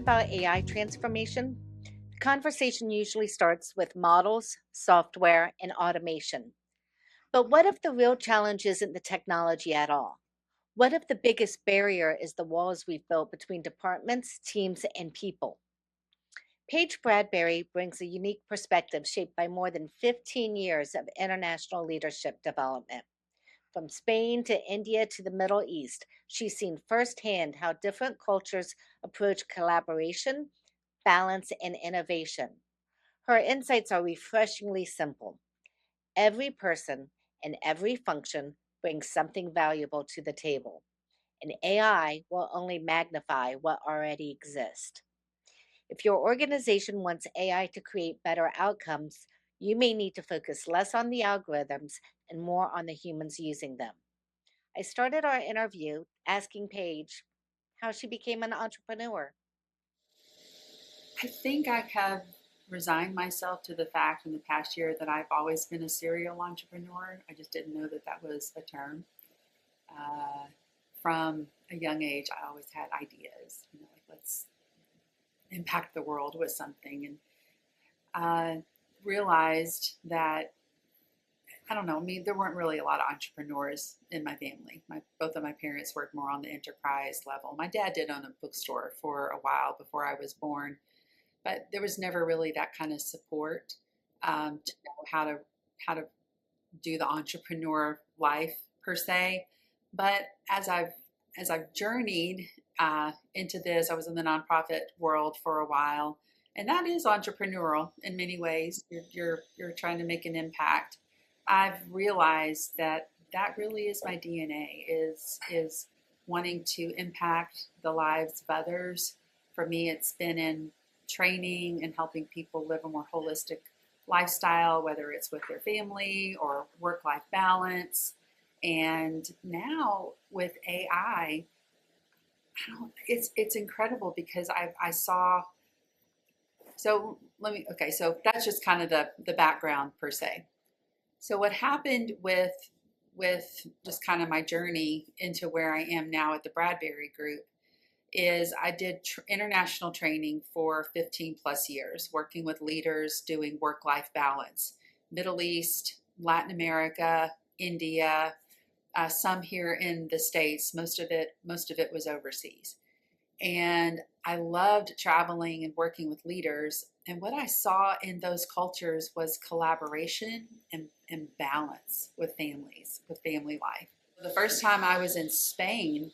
about AI transformation, the conversation usually starts with models, software, and automation. But what if the real challenge isn't the technology at all? What if the biggest barrier is the walls we've built between departments, teams, and people? Paige Bradbury brings a unique perspective shaped by more than 15 years of international leadership development. From Spain to India to the Middle East, she's seen firsthand how different cultures approach collaboration, balance, and innovation. Her insights are refreshingly simple. Every person and every function brings something valuable to the table, and AI will only magnify what already exists. If your organization wants AI to create better outcomes, you may need to focus less on the algorithms and more on the humans using them. I started our interview asking Paige how she became an entrepreneur. I think I have resigned myself to the fact in the past year that I've always been a serial entrepreneur. I just didn't know that that was a term. Uh, from a young age, I always had ideas, like let's impact the world with something, and realized that I don't know. I mean, there weren't really a lot of entrepreneurs in my family. Both of my parents worked more on the enterprise level. My dad did own a bookstore for a while before I was born, but there was never really that kind of support to know how to do the entrepreneur life per se. But as I've journeyed into this, I was in the nonprofit world for a while, and that is entrepreneurial in many ways. You're trying to make an impact. I've realized that that really is my DNA is wanting to impact the lives of others. For me, it's been in training and helping people live a more holistic lifestyle, whether it's with their family or work-life balance. And now with AI, it's incredible because I saw. So let me. Okay, so that's just kind of the background per se. So what happened with just kind of my journey into where I am now at the Bradbury Group is I did international training for 15 plus years, working with leaders doing work life balance, Middle East, Latin America, India, some here in the States. Most of it was overseas. And I loved traveling and working with leaders. And what I saw in those cultures was collaboration and balance with families, with family life. The first time I was in Spain,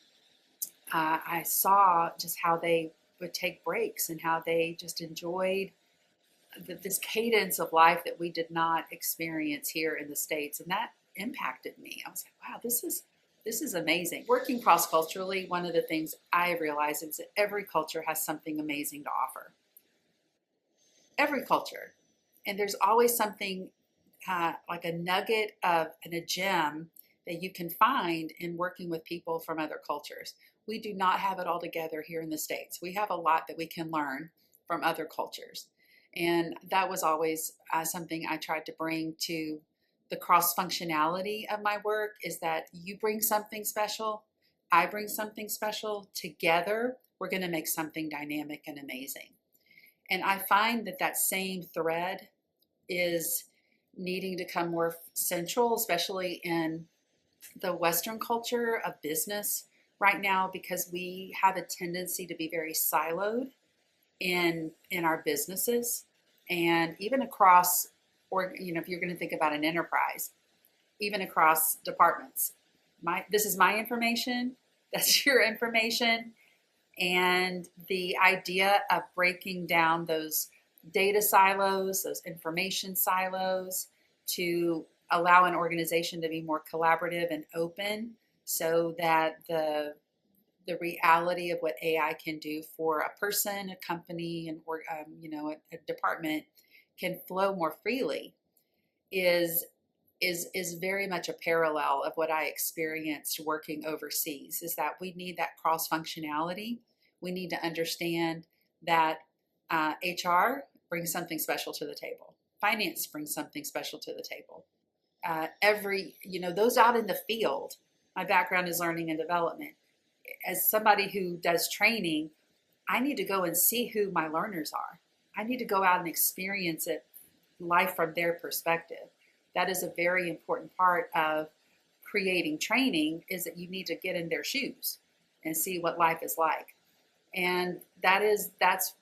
I saw just how they would take breaks and how they just enjoyed this cadence of life that we did not experience here in the States. And that impacted me. I was like, wow, this is amazing. Working cross culturally, one of the things I realized is that every culture has something amazing to offer. Every culture. And there's always something like a nugget of and a gem that you can find in working with people from other cultures. We do not have it all together here in the States. We have a lot that we can learn from other cultures. And that was always something I tried to bring to the cross functionality of my work is that you bring something special, I bring something special. Together, we're going to make something dynamic and amazing. And I find that that same thread is needing to come more central, especially in the Western culture of business right now, because we have a tendency to be very siloed in our businesses, and even across, or if you're going to think about an enterprise, even across departments. This is my information. That's your information. And the idea of breaking down those data silos, those information silos, to allow an organization to be more collaborative and open so that the reality of what AI can do for a person, a company, and or a department can flow more freely is very much a parallel of what I experienced working overseas. Is that we need that cross functionality. We need to understand that HR brings something special to the table. Finance brings something special to the table. Those out in the field. My background is learning and development. As somebody who does training, I need to go and see who my learners are. I need to go out and experience it life from their perspective. That is a very important part of creating training, is that you need to get in their shoes and see what life is like. And that's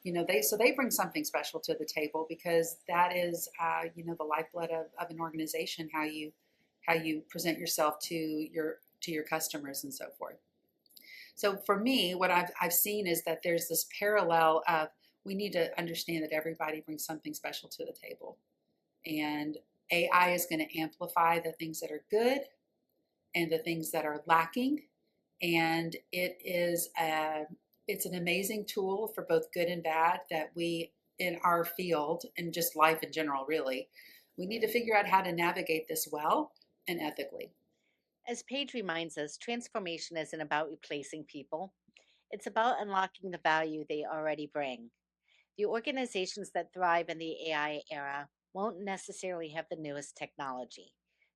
they bring something special to the table, because that is the lifeblood of an organization, how you present yourself to your customers and so forth. So for me, what I've seen is that there's this parallel of, we need to understand that everybody brings something special to the table, and AI is going to amplify the things that are good and the things that are lacking. And it's an amazing tool for both good and bad, that we, in our field and just life in general, really, we need to figure out how to navigate this well and ethically. As Paige reminds us, transformation isn't about replacing people, it's about unlocking the value they already bring. The organizations that thrive in the AI era won't necessarily have the newest technology.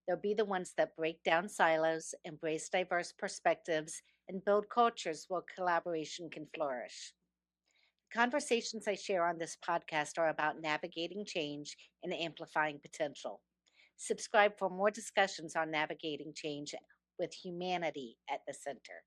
They'll be the ones that break down silos, embrace diverse perspectives, and build cultures where collaboration can flourish. The conversations I share on this podcast are about navigating change and amplifying potential. Subscribe for more discussions on navigating change with humanity at the center.